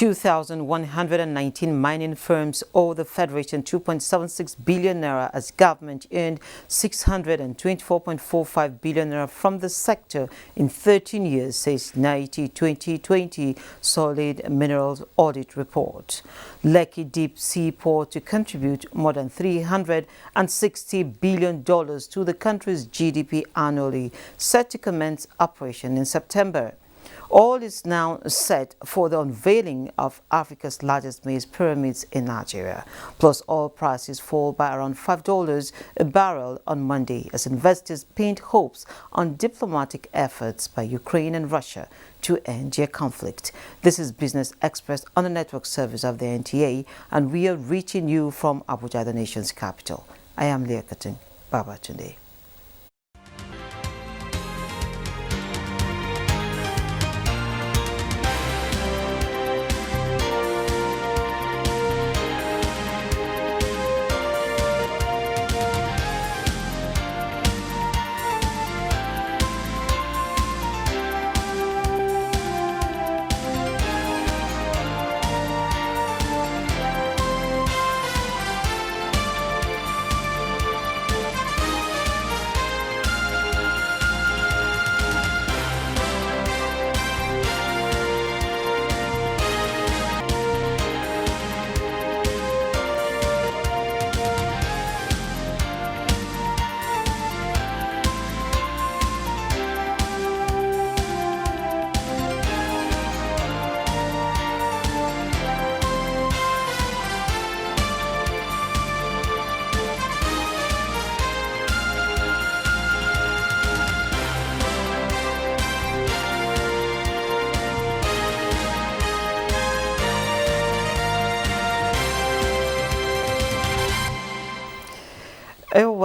2,119 mining firms owe the Federation 2.76 billion naira as government earned 624.45 billion naira from the sector in 13 years, says NIT 2020 Solid Minerals Audit Report. Lekki Deep Sea Port to contribute more than $360 billion to the country's GDP annually, set to commence operation in September. All is now set for the unveiling of Africa's largest maize pyramids in Nigeria. Plus, oil prices fall by around $5 a barrel on Monday as investors paint hopes on diplomatic efforts by Ukraine and Russia to end their conflict. This is Business Express on the network service of the NTA, and we are reaching you from Abuja, the nation's capital. I am Leah Katun. Baba today.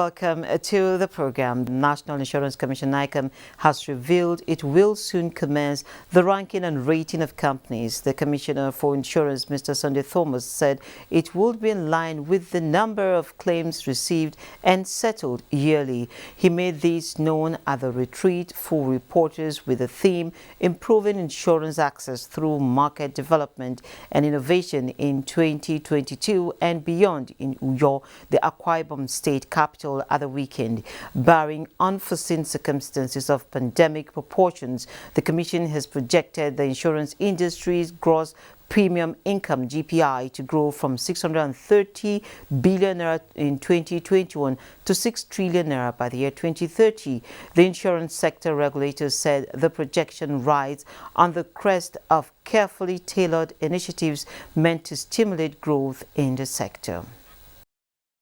Welcome to the program. The National Insurance Commission (NICOM) has revealed it will soon commence the ranking and rating of companies. The Commissioner for Insurance, Mr. Sunday Thomas, said it would be in line with the number of claims received and settled yearly. He made this known at the retreat for reporters with the theme Improving Insurance Access Through Market Development and Innovation in 2022 and beyond in Uyo, the Akwa Ibom State capital, at the weekend. Barring unforeseen circumstances of pandemic proportions, the Commission has projected the insurance industry's gross premium income GPI to grow from 630 billion naira in 2021 to 6 trillion naira by the year 2030. The insurance sector regulators said the projection rides on the crest of carefully tailored initiatives meant to stimulate growth in the sector.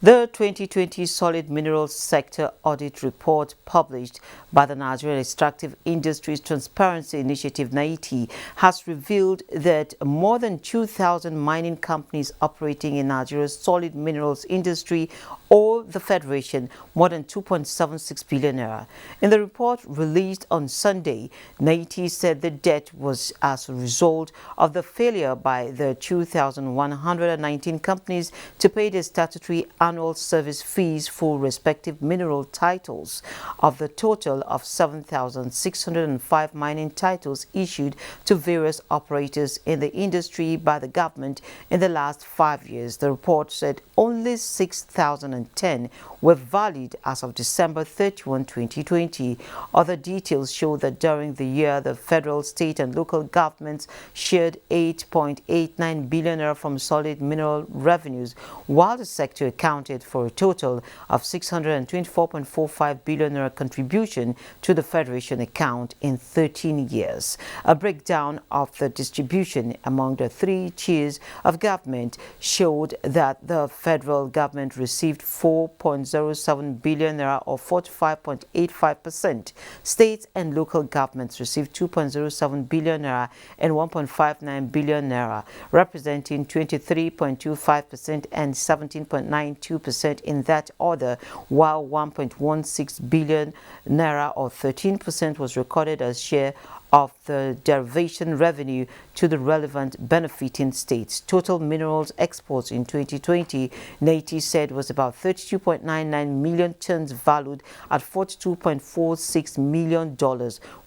The 2020 Solid Minerals Sector Audit Report published by the Nigerian Extractive Industries Transparency Initiative (NIT) has revealed that more than 2,000 mining companies operating in Nigeria's solid minerals industry owe the Federation more than 2.76 billion naira. In the report released on Sunday, NIT said the debt was as a result of the failure by the 2,119 companies to pay their statutory annual service fees for respective mineral titles. Of the total of 7,605 mining titles issued to various operators in the industry by the government in the last 5 years, the report said only 6,010 were valid as of December 31, 2020. Other details show that during the year, the federal, state and local governments shared 8.89 billion naira from solid mineral revenues, while the sector accounted for a total of 624.45 billion naira contribution to the Federation account in 13 years. A breakdown of the distribution among the three tiers of government showed that the federal government received 4.07 billion naira or 45.85%. States and local governments received 2.07 billion naira and 1.59 billion naira, representing 23.25% and 17.92% in that order, while 1.16 billion naira or 13% was recorded as share of the derivation revenue to the relevant benefiting states. Total minerals exports in 2020, NTA said, was about 32.99 million tons valued at $42.46 million,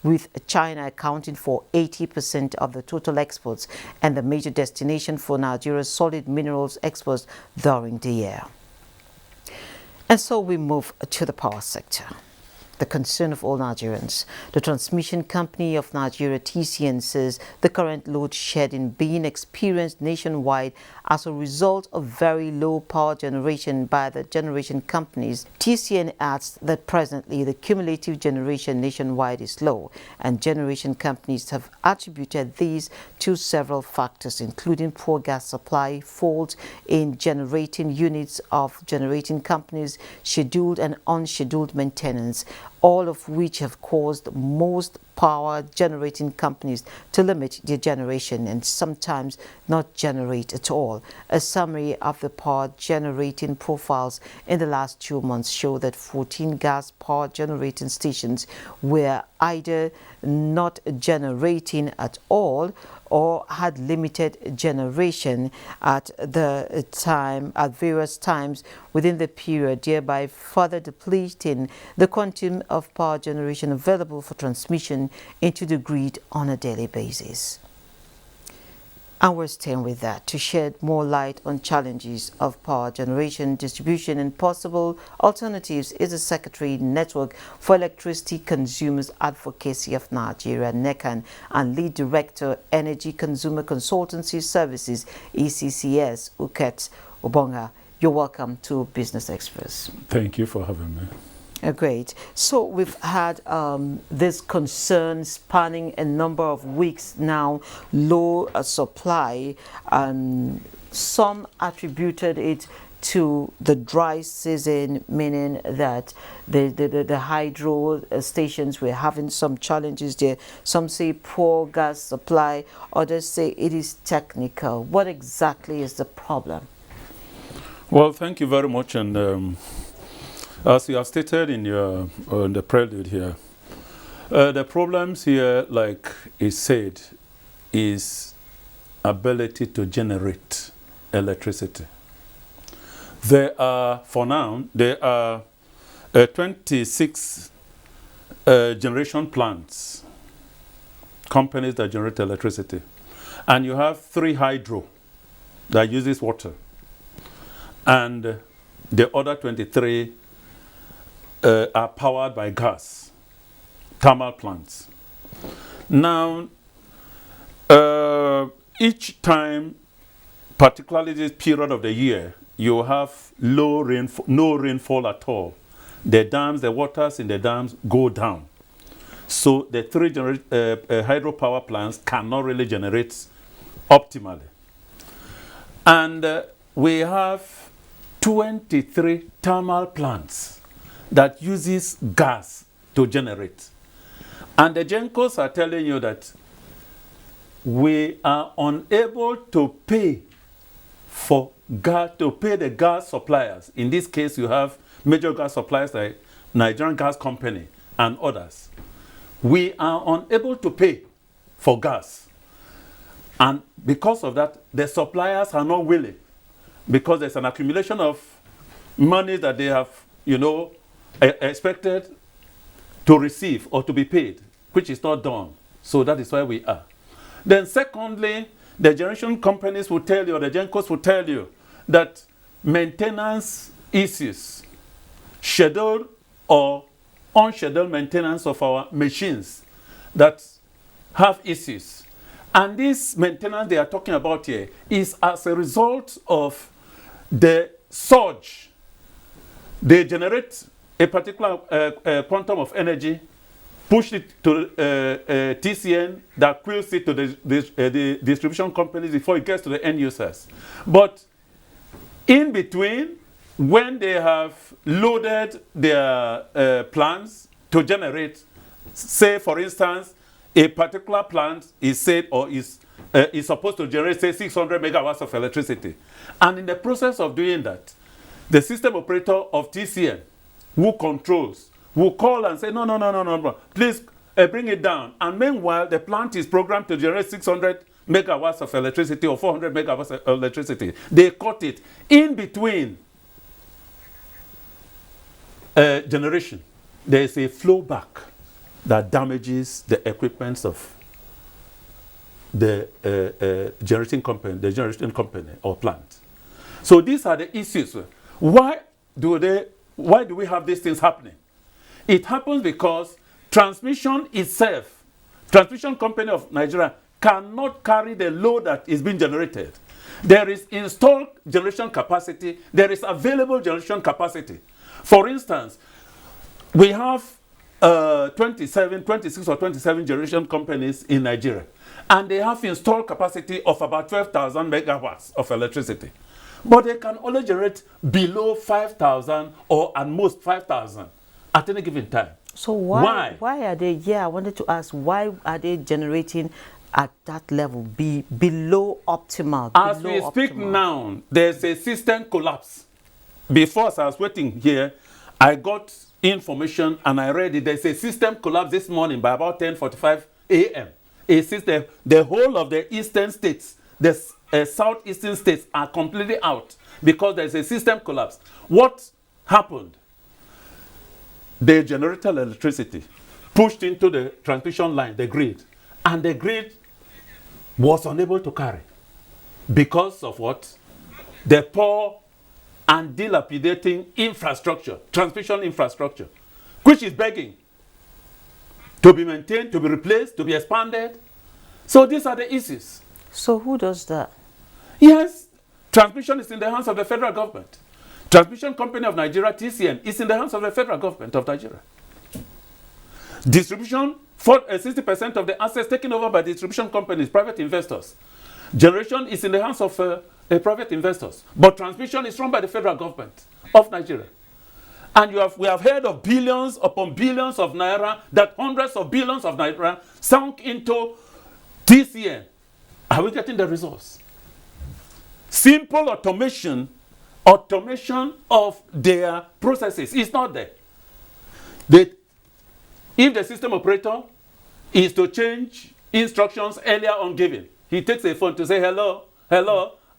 with China accounting for 80% of the total exports and the major destination for Nigeria's solid minerals exports during the year. And so we move to the power sector. The concern of all Nigerians. The transmission company of Nigeria, TCN, says the current load shedding being experienced nationwide as a result of very low power generation by the generation companies. TCN adds that presently the cumulative generation nationwide is low, and generation companies have attributed these to several factors, including poor gas supply, faults in generating units of generating companies, scheduled and unscheduled maintenance, all of which have caused most power generating companies to limit their generation and sometimes not generate at all. A summary of the power generating profiles in the last 2 months show that 14 gas power generating stations were either not generating at all or had limited generation at various times within the period, thereby further depleting the quantum of power generation available for transmission into the grid on a daily basis. And we're staying with that to shed more light on challenges of power generation, distribution, and possible alternatives is the Secretary Network for Electricity Consumers Advocacy of Nigeria, NECAN, and Lead Director, Energy Consumer Consultancy Services, ECCS, Uket Obonga. You're welcome to Business Express. Thank you for having me. Great. So we've had this concern spanning a number of weeks now, low supply, and some attributed it to the dry season, meaning that the hydro stations were having some challenges there. Some say poor gas supply, others say it is technical. What exactly is the problem? Well, thank you very much. And as you have stated in the prelude here, the problems here, like it said, is ability to generate electricity. There are, for now, 26 generation plants, companies that generate electricity. And you have 3 hydro that uses water. And the other 23 are powered by gas, thermal plants. Now, each time, particularly this period of the year, you have no rainfall at all. The dams, the waters in the dams go down. So the 3 hydropower plants cannot really generate optimally. And we have 23 thermal plants that uses gas to generate. And the GENCOs are telling you that we are unable to pay for gas, to pay the gas suppliers. In this case, you have major gas suppliers like Nigerian Gas Company and others. We are unable to pay for gas. And because of that, the suppliers are not willing, because there's an accumulation of money that they have, expected to receive or to be paid, which is not done. So that is where we are. Then secondly, the generation companies will tell you, or the GENCOs will tell you, that maintenance issues, scheduled or unscheduled maintenance of our machines that have issues. And this maintenance they are talking about here is as a result of the surge. They generate a particular quantum of energy, push it to TCN, that quills it to the distribution companies before it gets to the end users. But in between, when they have loaded their plants to generate, say for instance, a particular plant is said or is supposed to generate, say, 600 megawatts of electricity. And in the process of doing that, the system operator of TCN, who controls, will call and say, no, please bring it down. And meanwhile, the plant is programmed to generate 600 megawatts of electricity or 400 megawatts of electricity. They cut it in between generation. There is a flow back that damages the equipment of the generating company or plant. So these are the issues. Why do we have these things happening? It happens because transmission itself, transmission company of Nigeria cannot carry the load that is being generated. There is installed generation capacity, there is available generation capacity. For instance, we have 26 or 27 generation companies in Nigeria, and they have installed capacity of about 12,000 megawatts of electricity. But they can only generate below 5,000 or at most 5,000 at any given time. So why are they, I wanted to ask, why are they generating at that level, below optimal? As we speak now, there's a system collapse. Before, as I was waiting here, I got information and I read it. There's a system collapse this morning by about 10:45 a.m. A system, the whole of the eastern states, the southeastern states are completely out because there's a system collapse. What happened? They generated electricity, pushed into the transmission line, the grid, and the grid was unable to carry because of what? The poor and dilapidating infrastructure, transmission infrastructure, which is begging to be maintained, to be replaced, to be expanded. So these are the issues. So who does that? Yes, transmission is in the hands of the federal government. Transmission Company of Nigeria, TCN, is in the hands of the federal government of Nigeria. Distribution, 60% of the assets taken over by distribution companies, private investors. Generation is in the hands of private investors. But transmission is run by the federal government of Nigeria. And we have heard of billions upon billions of naira, that hundreds of billions of naira sunk into TCN. Are we getting the results? Simple automation of their processes is not there. If the system operator is to change instructions earlier on given, he takes a phone to say, hello,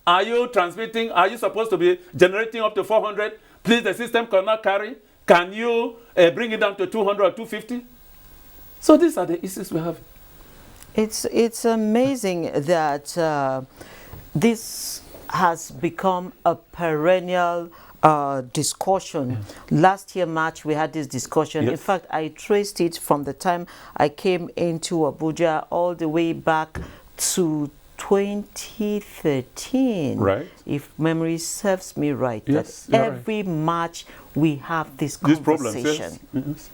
are you transmitting? Are you supposed to be generating up to 400? Please, the system cannot carry. Can you bring it down to 200 or 250? So these are the issues we have. It's amazing that this has become a perennial discussion. Yeah. Last year, March, we had this discussion. Yes. In fact, I traced it from the time I came into Abuja all the way back to 2013. Right. If memory serves me right. Yes, that every right. March we have this conversation. Problems, yes. Yes.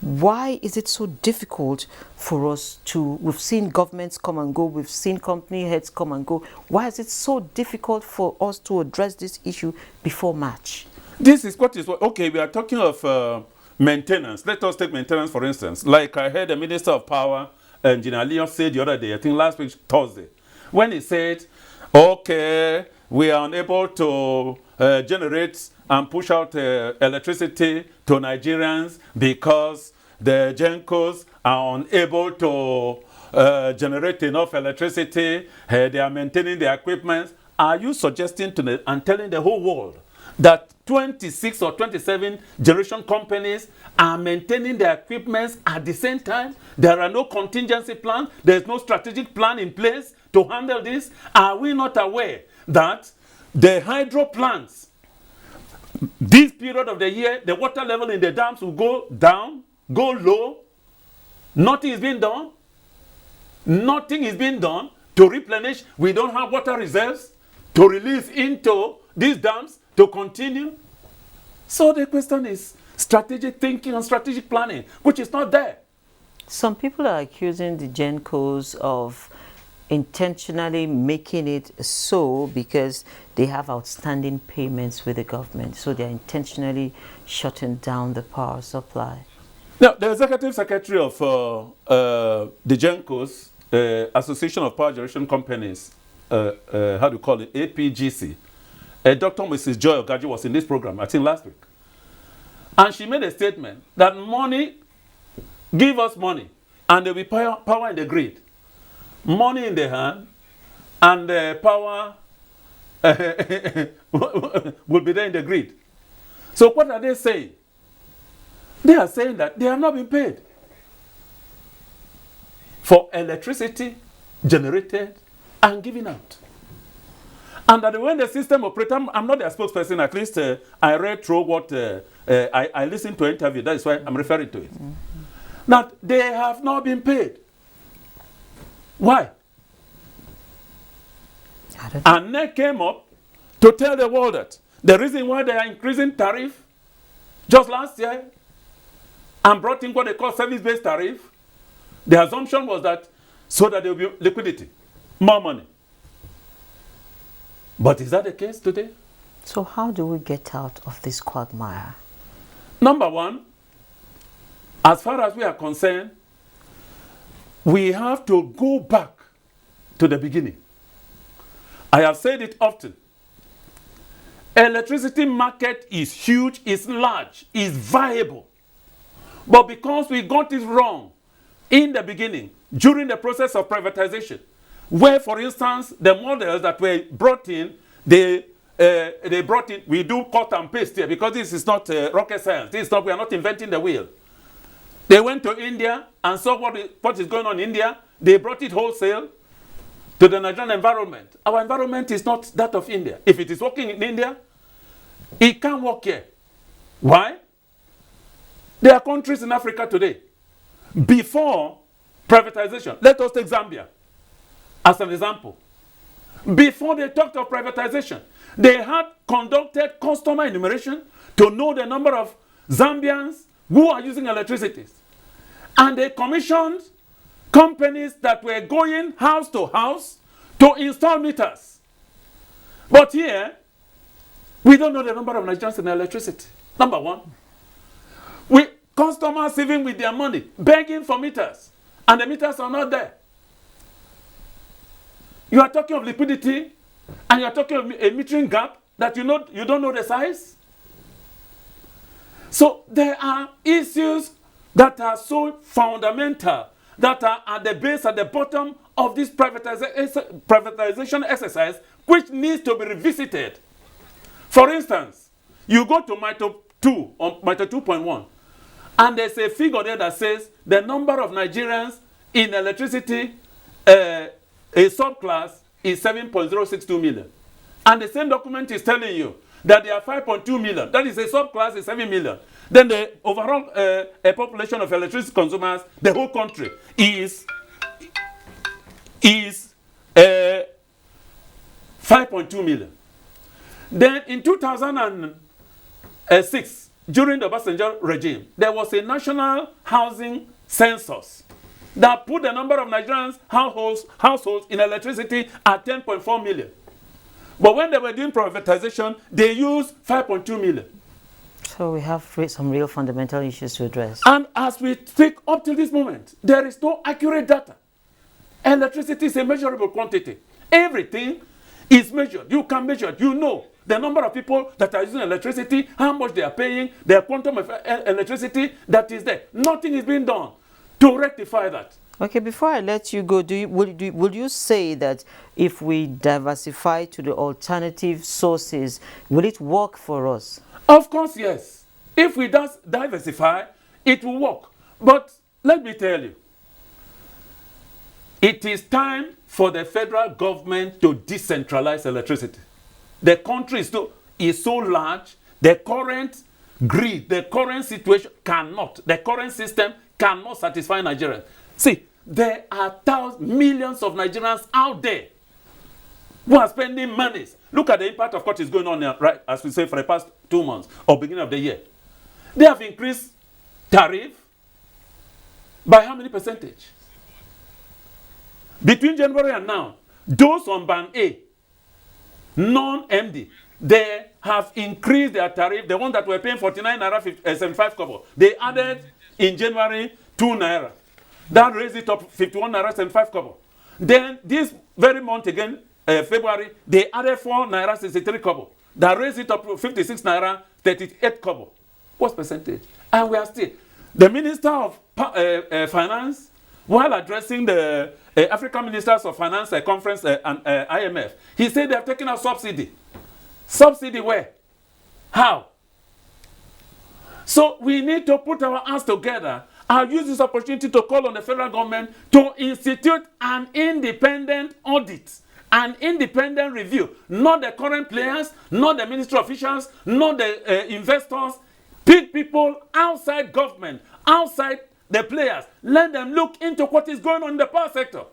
Why is it so difficult for us to, we've seen governments come and go, we've seen company heads come and go. Why is it so difficult for us to address this issue before March? This is okay, we are talking of maintenance. Let us take maintenance, for instance. Like I heard the Minister of Power, Engineer Leon, said the other day, I think last week, Thursday, when he said, okay, we are unable to generate and push out electricity to Nigerians because the GENCOs are unable to generate enough electricity. They are maintaining their equipment. Are you suggesting to and telling the whole world that 26 or 27 generation companies are maintaining their equipment at the same time? There are no contingency plans. There is no strategic plan in place to handle this. Are we not aware that the hydro plants, this period of the year, the water level in the dams will go down, go low? Nothing is being done. Nothing is being done to replenish. We don't have water reserves to release into these dams to continue. So the question is strategic thinking and strategic planning, which is not there. Some people are accusing the GENCOs of intentionally making it so because they have outstanding payments with the government. So they're intentionally shutting down the power supply. Now, the Executive Secretary of the GENCOs, Association of Power Generation Companies, how do you call it, APGC, Dr. Mrs. Joy Ogaji was in this program, I think last week. And she made a statement that money give us money, and there will be power in the grid, money in the hand, and power will be there in the grid. So what are they saying? They are saying that they have not been paid for electricity generated and given out. And that when the system operates, I'm not their spokesperson, at least I read through what I listened to an interview, that is why I'm referring to it. Mm-hmm. That they have not been paid. Why? And they came up to tell the world that the reason why they are increasing tariff just last year and brought in what they call service-based tariff, the assumption was that so that there will be liquidity, more money. But is that the case today? So how do we get out of this quagmire? Number one, as far as we are concerned, we have to go back to the beginning. I have said it often. Electricity market is huge, is large, is viable. But because we got it wrong in the beginning, during the process of privatization, where, for instance, the models that were brought in, they brought in, we do cut and paste here because this is not rocket science. This is not, we are not inventing the wheel. They went to India and saw what is going on in India. They brought it wholesale to the Nigerian environment. Our environment is not that of India. If it is working in India, it can't work here. Why? There are countries in Africa today, before privatization. Let us take Zambia as an example. Before they talked of privatization, they had conducted customer enumeration to know the number of Zambians who are using electricity. And they commissioned companies that were going house to house to install meters. But here, we don't know the number of Nigerians in electricity. Number one. Customers even with their money, begging for meters, and the meters are not there. You are talking of liquidity, and you are talking of a metering gap that you don't know the size. So there are issues that are so fundamental, that are at the base, at the bottom of this privatization exercise, which needs to be revisited. For instance, you go to MITO 2, or MITO 2.1, and there's a figure there that says the number of Nigerians in electricity, a subclass, is 7.062 million. And the same document is telling you that there are 5.2 million. That is a subclass is 7 million. Then the overall population of electricity consumers, the whole country, is 5.2 million. Then in 2006, during the Obasanjo regime, there was a national housing census that put the number of Nigerians households in electricity at 10.4 million. But when they were doing privatization, they used 5.2 million. So we have some real fundamental issues to address. And as we speak up till this moment, there is no accurate data. Electricity is a measurable quantity. Everything is measured. You can measure it. You know the number of people that are using electricity, how much they are paying, the quantum of electricity that is there. Nothing is being done to rectify that. Okay, before I let you go, would you say that if we diversify to the alternative sources, will it work for us? Of course, yes. If we diversify, it will work. But let me tell you, it is time for the federal government to decentralize electricity. The country is so large, the current grid, the current situation the current system cannot satisfy Nigerians. See, there are millions of Nigerians out there who are spending monies. Look at the impact of what is going on now, right, as we say, for the past 2 months or beginning of the year. They have increased tariff by how many percentage? Between January and now, those on Band A, non-MD, they have increased their tariff. The ones that were paying 49 naira 75 kobo, they added in January 2 naira. That raised it up 51 naira 75 kobo. Then this very month again, February, they added 4 naira 63 kobo. That raised it up to 56 naira 38 kobo. What percentage? And we are still. The Minister of Finance, while addressing the African Ministers of Finance conference and IMF, he said they have taken out subsidy. Subsidy where? How? So we need to put our hands together. I'll use this opportunity to call on the federal government to institute an independent audit, an independent review. Not the current players, not the ministry officials, not the investors. Pick people outside government, outside the players. Let them look into what is going on in the power sector.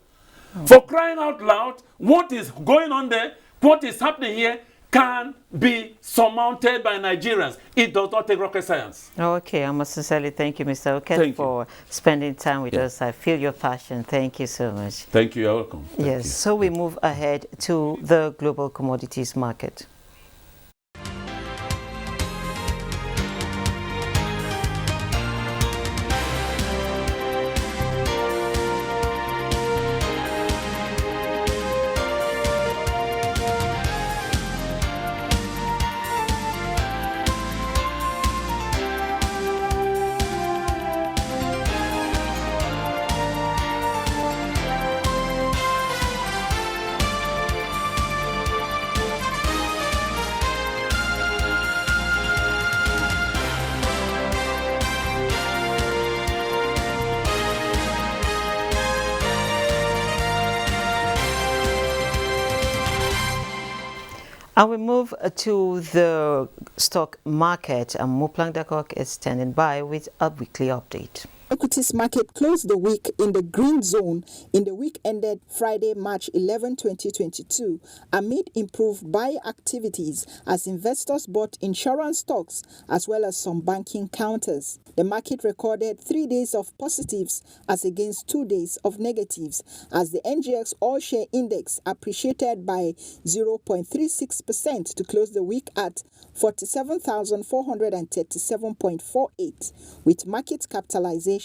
For crying out loud, what is going on there, what is happening here, can be surmounted by Nigerians. It does not take rocket science. Okay, I must sincerely thank you, Mr. Oket, for spending time with us. I feel your passion. Thank you so much. Thank you. You're welcome. Thank you. So we move ahead to the global commodities market. And we move to the stock market, and Muplang Dakok is standing by with a weekly update. Equities market closed the week in the green zone in the week ended Friday, March 11, 2022, amid improved buy activities as investors bought insurance stocks as well as some banking counters. The market recorded 3 days of positives as against 2 days of negatives as the NGX All-Share Index appreciated by 0.36% to close the week at 47,437.48, with market capitalization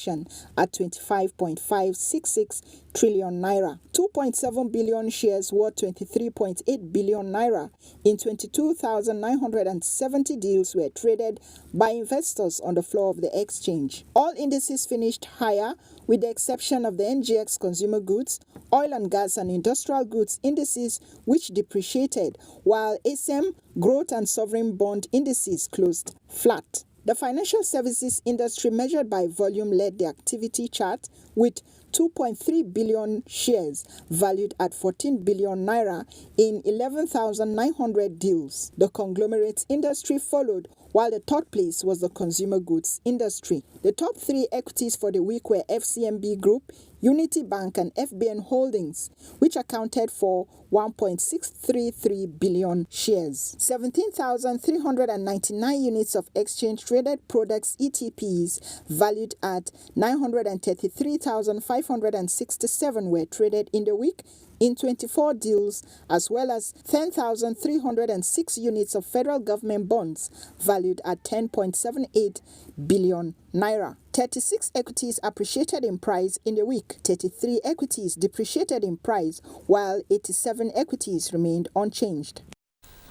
at 25.566 trillion naira. 2.7 billion shares worth 23.8 billion naira in 22,970 deals were traded by investors on the floor of the exchange. All indices finished higher with the exception of the NGX Consumer Goods, Oil and Gas and Industrial Goods indices, which depreciated, while SM, Growth and Sovereign Bond indices closed flat. The financial services industry measured by volume led the activity chart with 2.3 billion shares valued at 14 billion naira in 11,900 deals. The conglomerates industry followed, while the third place was the consumer goods industry. The top three equities for the week were FCMB Group, Unity Bank and FBN Holdings, which accounted for 1.633 billion shares. 17,399 units of exchange-traded products ETPs valued at 933,567 were traded in the week in 24 deals, as well as 10,306 units of federal government bonds valued at 10.78 billion naira. 36 equities appreciated in price in the week. 33 equities depreciated in price, while 87 equities remained unchanged.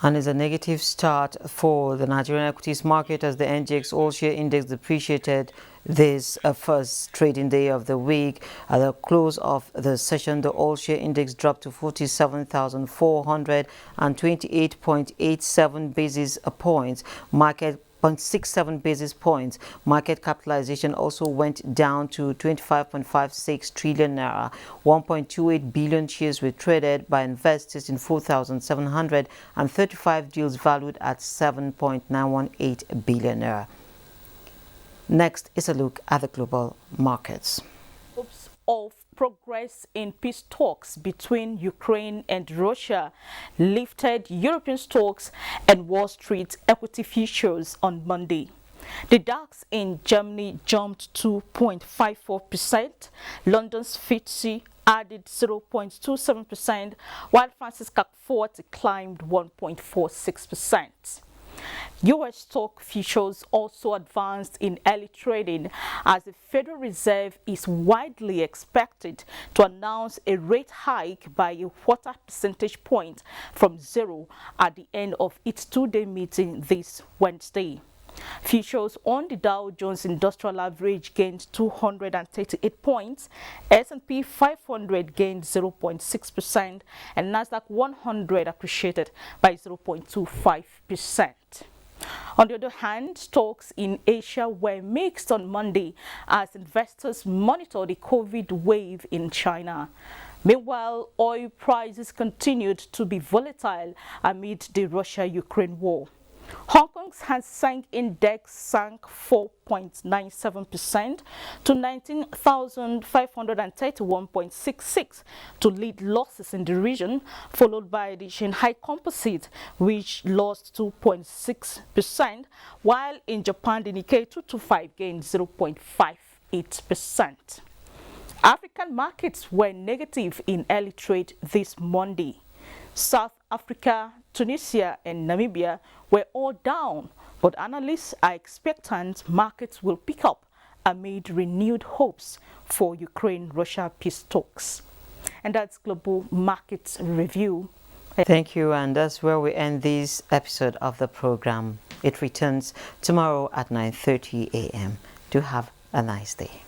And it's a negative start for the Nigerian equities market as the NGX All-Share Index depreciated this first trading day of the week. At the close of the session, the All-Share Index dropped to 47,428.87 basis points. Market 0.67 basis points. Market capitalization also went down to 25.56 trillion naira. 1.28 billion shares were traded by investors in 4,735 deals valued at 7.918 billion naira. Next is a look at the global markets. Hopes of progress in peace talks between Ukraine and Russia lifted European stocks and Wall Street equity futures on Monday. The DAX in Germany jumped 2.54%. London's FTSE added 0.27%, while France's CAC 40 climbed 1.46%. U.S. stock futures also advanced in early trading as the Federal Reserve is widely expected to announce a rate hike by a quarter percentage point from 0 at the end of its two-day meeting this Wednesday. Futures on the Dow Jones Industrial Average gained 238 points, S&P 500 gained 0.6%, and Nasdaq 100 appreciated by 0.25%. On the other hand, stocks in Asia were mixed on Monday as investors monitor the COVID wave in China. Meanwhile, oil prices continued to be volatile amid the Russia-Ukraine war. Hong Kong's Hang Seng Index sank 4.97% to 19,531.66 to lead losses in the region, followed by the Shanghai Composite, which lost 2.6%, while in Japan the Nikkei 225 gained 0.58%. African markets were negative in early trade this Monday. South Africa, Tunisia and Namibia were all down, but analysts are expectant markets will pick up amid renewed hopes for Ukraine-Russia peace talks. And that's Global Markets Review. Thank you, and that's where we end this episode of the program. It returns tomorrow at 9:30 a.m. Do have a nice day.